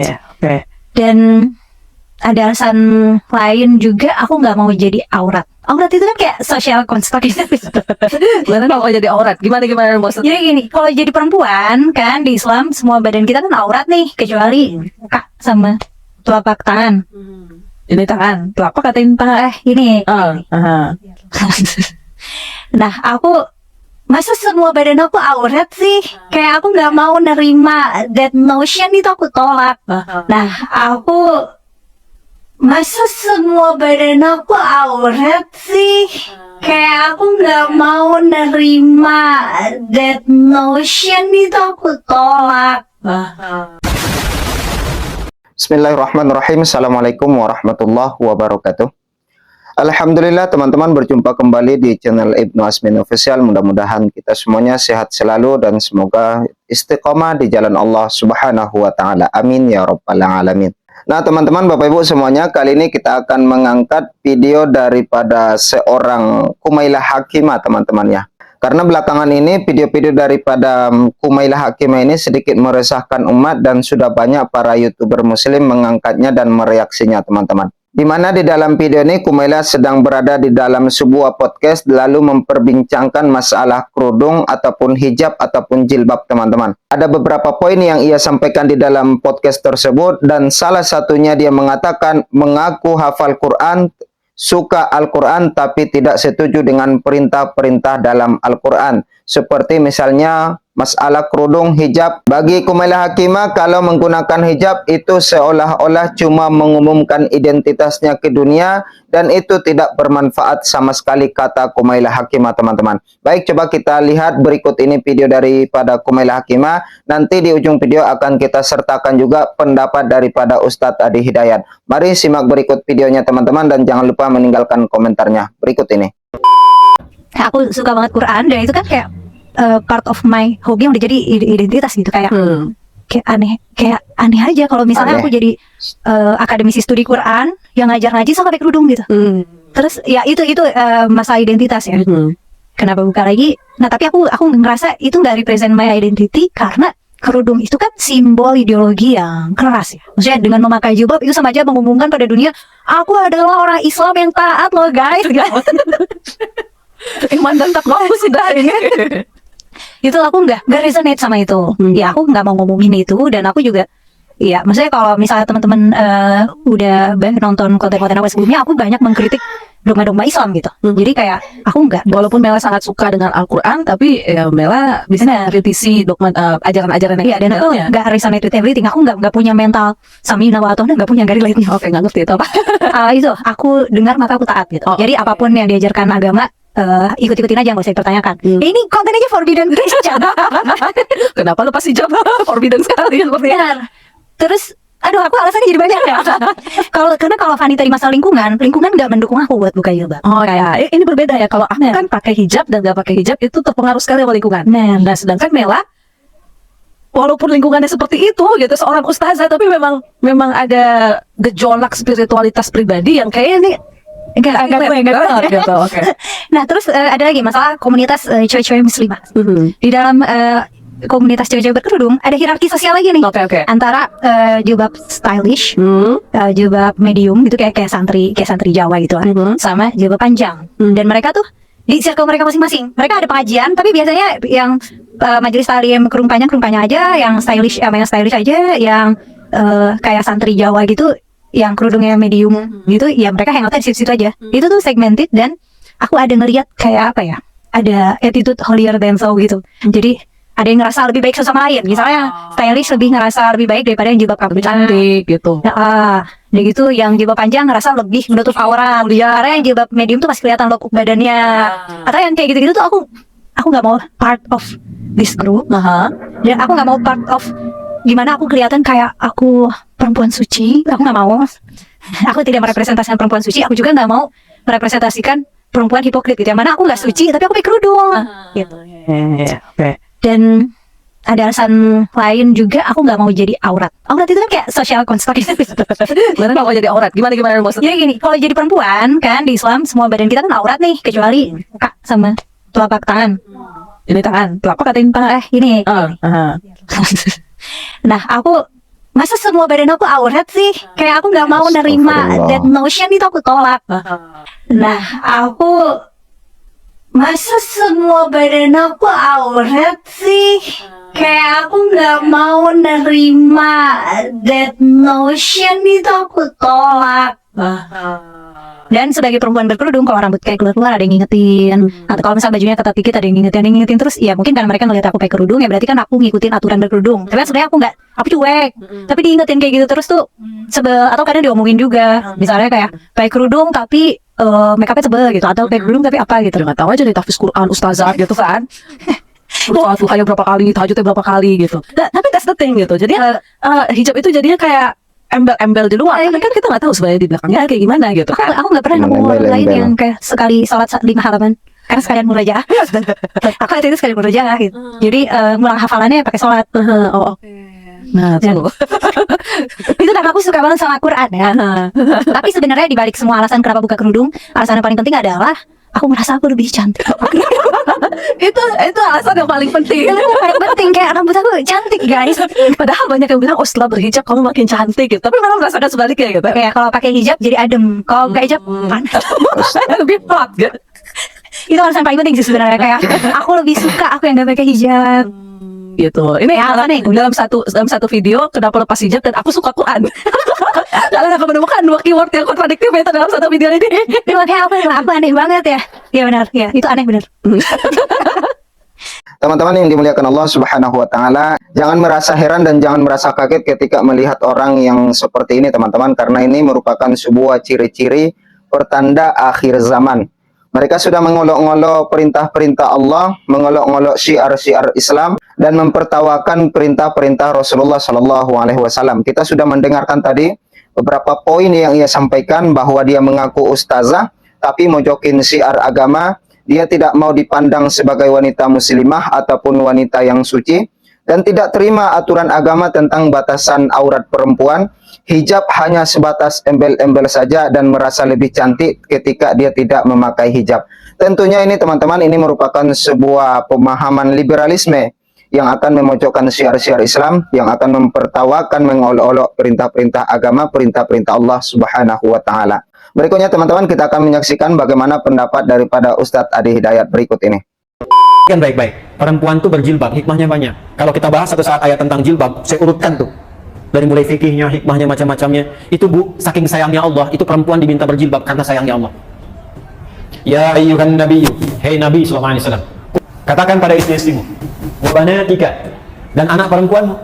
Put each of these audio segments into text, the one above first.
Okay. Dan ada alasan lain juga, aku nggak mau jadi aurat. Aurat itu kan kayak social construct. Gimana kalau jadi aurat? Gimana maksudnya? Jadi gini, kalau jadi perempuan kan di Islam semua badan kita kan aurat nih, kecuali muka sama telapak tangan. Ini tangan, telapak katain tangan. Ini. Nah, masa semua badan aku aurat sih? Kayak aku nggak mau nerima that notion, itu aku tolak. Nah, masa semua badan aku aurat sih? Kayak aku nggak mau nerima that notion, itu aku tolak. Bismillahirrahmanirrahim. Assalamualaikum warahmatullahi wabarakatuh. Alhamdulillah teman-teman, berjumpa kembali di channel Ibnu Asmin Official. Mudah-mudahan kita semuanya sehat selalu dan semoga istiqomah di jalan Allah Subhanahu wa taala. Amin ya rabbal alamin. Nah, teman-teman, Bapak Ibu semuanya, kali ini kita akan mengangkat video daripada seorang Kumailah Hakimah, teman-teman ya. Karena belakangan ini video-video daripada Kumailah Hakimah ini sedikit meresahkan umat dan sudah banyak para YouTuber muslim mengangkatnya dan mereaksinya, teman-teman. Di mana di dalam video ini Kumailah sedang berada di dalam sebuah podcast lalu memperbincangkan masalah kerudung ataupun hijab ataupun jilbab, teman-teman. Ada beberapa poin yang ia sampaikan di dalam podcast tersebut dan salah satunya dia mengatakan mengaku hafal Quran, suka Al-Quran tapi tidak setuju dengan perintah-perintah dalam Al-Quran. Seperti misalnya masalah kerudung hijab. Bagi Kumailah Hakimah, kalau menggunakan hijab itu seolah-olah cuma mengumumkan identitasnya ke dunia dan itu tidak bermanfaat sama sekali, kata Kumailah Hakimah, teman-teman. Baik, coba kita lihat berikut ini video daripada Kumailah Hakimah. Nanti di ujung video akan kita sertakan juga pendapat daripada Ustadz Adi Hidayat. Mari simak berikut videonya, teman-teman, dan jangan lupa meninggalkan komentarnya. Berikut ini. Aku suka banget Quran dan itu kan kayak part of my hobby yang udah jadi identitas gitu, kayak kayak aneh aja kalau misalnya aku jadi akademisi studi Quran yang ngajar-ngaji sampai kerudung gitu. Terus ya itu masalah identitas ya. Kenapa buka lagi? Nah, tapi aku ngerasa itu nggak represent my identity karena kerudung itu kan simbol ideologi yang keras ya. Maksudnya dengan memakai jilbab itu sama aja mengumumkan pada dunia, aku adalah orang Islam yang taat loh guys. Iman dan takwa sudah ini. Itu aku nggak resonate sama itu. Ya aku nggak mau ngomongin itu, dan aku juga ya maksudnya kalau misalnya teman-teman udah nonton konten-konten aku sebelumnya, aku banyak mengkritik dogma-dogma Islam gitu. Jadi kayak aku nggak, walaupun Mela sangat suka dengan Al-Quran, tapi ya Mela bisa kritisi dogma ajaran-ajaran yang dan aku nggak resonate with everything. Aku nggak punya mental samina wa ta'na, nggak punya garis lainnya. Oke, nggak ngerti itu apa. Itu aku dengar maka aku taat gitu. Jadi apapun yang diajarkan agama, ikut-ikutin aja, nggak usah dipertanyakan. Ini konten aja forbidden Christian. Kenapa lu pasti jawab forbidden sekali sepertinya. Terus aduh, aku alasannya jadi banyak ya. Karena kalau Fani tadi masalah lingkungan nggak mendukung aku buat buka jilbab. Oh ya, ini berbeda ya. Kalau aku kan pakai hijab dan nggak pakai hijab itu terpengaruh sekali sama lingkungan. Nah, sedangkan Mela, walaupun lingkungannya seperti itu gitu, seorang ustazah, tapi memang ada gejolak spiritualitas pribadi yang kayaknya ini enggak gitu. Okay. Nah, terus ada lagi masalah komunitas cewek-cewek muslimah. Di dalam komunitas cewek-cewek berkerudung ada hierarki sosial lagi nih. Antara jilbab stylish, jilbab medium gitu kayak santri Jawa gitu kan, sama jilbab panjang. Dan mereka tuh di circle mereka masing-masing. Mereka ada pengajian, tapi biasanya yang majelis taklim kerudung panjang aja, yang stylish aja, yang kayak santri Jawa gitu yang kerudungnya medium gitu, ya mereka hangoutnya di situ aja. Itu tuh segmented, dan aku ada ngeliat kayak apa ya, ada attitude holier than thou gitu. Jadi ada yang ngerasa lebih baik sesama lain. Misalnya stylish lebih ngerasa lebih baik daripada yang jilbab cantik gitu. Dan gitu yang jilbab panjang ngerasa lebih menutup aurat. Karena yang jilbab medium tuh masih kelihatan lekuk badannya. Atau yang kayak gitu-gitu tuh aku nggak mau part of this group. Dan aku nggak mau part of gimana aku kelihatan kayak aku perempuan suci. Aku nggak mau. Aku tidak merepresentasikan perempuan suci. Aku juga nggak mau merepresentasikan perempuan hipokrit gitu. Yang mana aku nggak suci tapi aku pakai kerudung gitu. Dan ada alasan lain juga, aku nggak mau jadi aurat. Aurat itu kan kayak social construct. Gimana kalau jadi aurat? Gimana maksudnya? Jadi gini, kalau jadi perempuan kan di Islam semua badan kita kan aurat nih, kecuali muka sama telapak tangan. Ini tangan, telapak katain tangan. Ini. Nah, masa semua badan aku aurat sih? Kayak aku nggak mau nerima Astagfirullah. that notion, itu aku tolak. Nah, masa semua badan aku aurat sih? Kayak aku nggak mau nerima that notion, itu aku tolak. Dan sebagai perempuan berkerudung, kalau rambut kayak keluar ada yang ngingetin, atau kalau misalnya bajunya ketat dikit ada yang ngingetin terus, ya mungkin karena mereka ngeliat aku pakai kerudung, ya berarti kan aku ngikutin aturan berkerudung. Tapi kan sebenarnya aku cuek, tapi diingetin kayak gitu terus tuh sebel, atau kadang diomongin juga, misalnya kayak pakai kerudung tapi make upnya sebel gitu, atau pakai kerudung tapi apa gitu. Nggak tahu aja nih tahfiz Quran ustazah gitu kan. Sholat duhanya berapa kali, tahajudnya berapa kali gitu. Tapi that's the thing gitu. Jadi hijab itu jadinya kayak embel-embel di luar. Karena kan kita nggak tahu sebenarnya di belakangnya kayak gimana gitu. Aku nggak pernah nemu orang lain yang kayak sekali salat 5 halaman karena sekalian murojaah. Aku itu sekalian murojaah gitu. Jadi ngulang hafalannya pakai sholat. Oh, oke. Nah, tuh. Itu karena aku suka banget sama Quran ya. Tapi sebenarnya dibalik semua alasan kenapa buka kerudung, alasan yang paling penting adalah aku merasa aku lebih cantik. itu alasan yang paling penting. Itu paling penting, kayak rambut aku cantik guys. Padahal banyak yang bilang, oh setelah berhijab kamu makin cantik gitu. Tapi malah merasakan sebaliknya gitu. Kayak kalau pakai hijab jadi adem, kalau pakai hijab panas. Lebih hot gitu. Itu alasan paling penting sih sebenarnya, kayak aku lebih suka aku yang gak pakai hijab. Gitu. Ini Ya, alasannya dalam satu video kenapa lepas hijab dan aku suka Quran. Kalian akan menemukan 2 keyword yang kontradiktif itu dalam satu video ini. Ini makanya aku aneh banget ya. Iya benar, ya itu aneh benar. Teman-teman yang dimuliakan Allah Subhanahu wa taala, jangan merasa heran dan jangan merasa kaget ketika melihat orang yang seperti ini, teman-teman, karena ini merupakan sebuah ciri-ciri pertanda akhir zaman. Mereka sudah mengolok-olok perintah-perintah Allah, mengolok-olok syiar-syiar Islam, dan mempertawakan perintah-perintah Rasulullah Sallallahu Alaihi Wasallam. Kita sudah mendengarkan tadi beberapa poin yang ia sampaikan, bahwa dia mengaku ustazah, tapi mojokin syiar agama. Dia tidak mau dipandang sebagai wanita muslimah ataupun wanita yang suci, dan tidak terima aturan agama tentang batasan aurat perempuan. Hijab hanya sebatas embel-embel saja dan merasa lebih cantik ketika dia tidak memakai hijab. Tentunya ini teman-teman, ini merupakan sebuah pemahaman liberalisme yang akan memojokkan syiar-syiar Islam, yang akan mempertawakan, mengolok-olok perintah-perintah agama, perintah-perintah Allah Subhanahu wa taala. Berikutnya teman-teman, kita akan menyaksikan bagaimana pendapat daripada Ustadz Adi Hidayat berikut ini. Kan baik-baik, perempuan tuh berjilbab, hikmahnya banyak. Kalau kita bahas satu saat ayat tentang jilbab, saya urutkan tuh dari mulai fikihnya, hikmahnya, macam-macamnya. Itu Bu, saking sayangnya Allah, itu perempuan diminta berjilbab karena sayangnya Allah. Ya ayyuhan nabiyyu, hei Nabi sallallahu alaihi wasallam, katakan pada istri-istrimu, wa banatika, dan anak perempuanmu.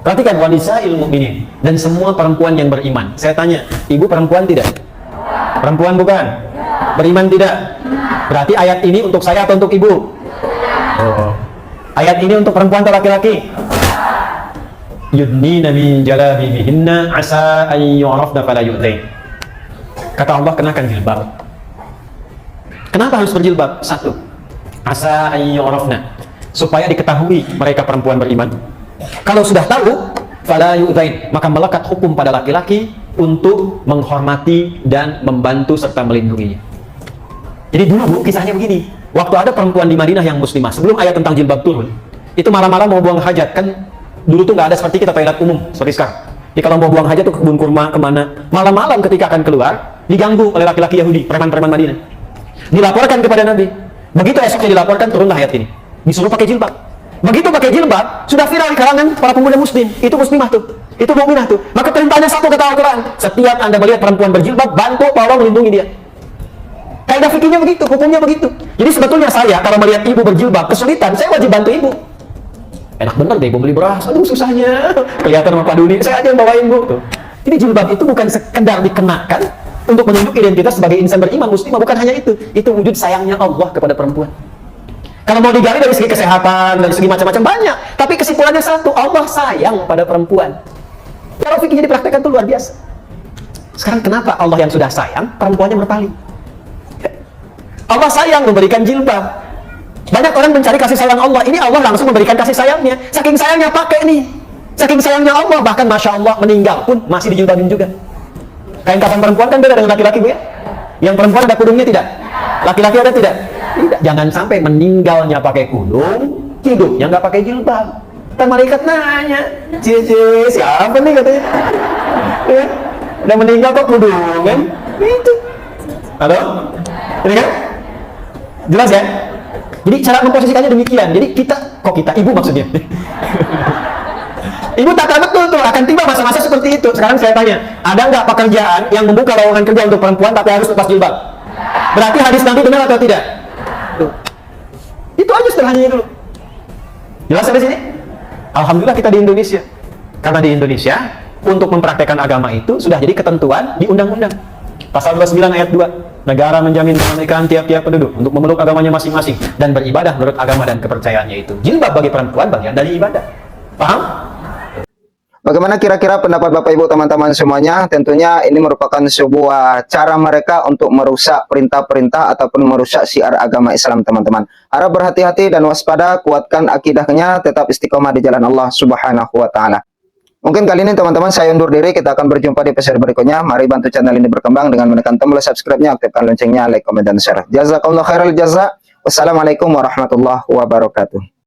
Perhatikan, wa nisa'il mu'minin, dan semua perempuan yang beriman. Saya tanya, ibu perempuan tidak? Perempuan bukan? Beriman tidak? Berarti ayat ini untuk saya atau untuk ibu? Oh. Ayat ini untuk perempuan atau laki-laki? Yudnina min jalabibihinna asa an yu'rafna fala yu'dzain. Kata Allah, kenakan jilbab. Kenapa harus berjilbab? Satu, asa an yu'rafna, supaya diketahui mereka perempuan beriman. Kalau sudah tahu, fala yu'dzain, maka melekat hukum pada laki-laki untuk menghormati dan membantu serta melindunginya. Jadi dulu kisahnya begini, waktu ada perempuan di Madinah yang muslimah, sebelum ayat tentang jilbab turun, itu malam-malam mau buang hajat. Kan dulu tuh nggak ada seperti kita toilet umum seperti sekarang. Jadi kalau mau buang hajat tuh ke kebun kurma kemana, malam-malam ketika akan keluar diganggu oleh laki-laki Yahudi, preman-preman Madinah. Dilaporkan kepada Nabi. Begitu esoknya dilaporkan, turunlah ayat ini, disuruh pakai jilbab. Begitu pakai jilbab, sudah viral di kalangan para pemuda muslim. Itu muslimah tuh, itu mukminah tuh. Maka perintahnya satu, kata Al-Quran, setiap Anda melihat perempuan berjilbab, bantu, tolong, lindungi dia. Kaidah fikihnya begitu, hukumnya begitu. Jadi sebetulnya saya kalau melihat ibu berjilbab kesulitan, saya wajib bantu ibu. Enak bener deh ibu beli beras, aduh susahnya, kelihatan sama Pak Duni, saya aja yang bawain Bu tuh. Jadi jilbab itu bukan sekedar dikenakan untuk menunjuk identitas sebagai insan beriman muslimah, bukan hanya itu wujud sayangnya Allah kepada perempuan. Kalau mau digali dari segi kesehatan, dari segi macam-macam banyak, tapi kesimpulannya satu, Allah sayang pada perempuan. Kalau fikihnya dipraktekkan itu luar biasa. Sekarang kenapa Allah yang sudah sayang, perempuannya berpaling? Allah sayang memberikan jilbab. Banyak orang mencari kasih sayang Allah. Ini Allah langsung memberikan kasih sayangnya. Saking sayangnya pakai nih. Saking sayangnya Allah, bahkan Masya Allah meninggal pun masih dijilbabin juga. Kain kafan perempuan kan beda dengan laki-laki Bu ya. Yang perempuan ada kudungnya tidak? Laki-laki ada tidak? Tidak. Jangan sampai meninggalnya pakai kudung, hidupnya nggak pakai jilbab. Ntar malaikat nanya, cie siapa nih katanya? Ya, udah meninggal kok kerudungan? Itu. Halo? Ini kan? Jelas ya? Jadi cara memposisikannya demikian. Jadi ibu maksudnya. Ibu tata betul tuh, akan tiba masa-masa seperti itu. Sekarang saya tanya, ada nggak pekerjaan yang membuka lowongan kerja untuk perempuan tapi harus lepas jilbab? Berarti hadis Nabi benar atau tidak? Tuh. Itu aja setelahnya itu. Jelas sampai sini? Alhamdulillah kita di Indonesia. Karena di Indonesia, untuk mempraktekkan agama itu sudah jadi ketentuan di undang-undang. Pasal 29 ayat 2. Negara menjamin kemerdekaan tiap-tiap penduduk untuk memeluk agamanya masing-masing dan beribadah menurut agama dan kepercayaannya itu. Jilbab bagi perempuan bagian dari ibadah. Paham? Bagaimana kira-kira pendapat Bapak Ibu teman-teman semuanya? Tentunya ini merupakan sebuah cara mereka untuk merusak perintah-perintah ataupun merusak syiar agama Islam teman-teman. Harap berhati-hati dan waspada, kuatkan akidahnya, tetap istiqomah di jalan Allah Subhanahu wa taala. Mungkin kali ini teman-teman saya undur diri, kita akan berjumpa di episode berikutnya. Mari bantu channel ini berkembang dengan menekan tombol subscribe-nya, aktifkan loncengnya, like, komen dan share. Jazakallahu khairal jaza. Wassalamualaikum warahmatullahi wabarakatuh.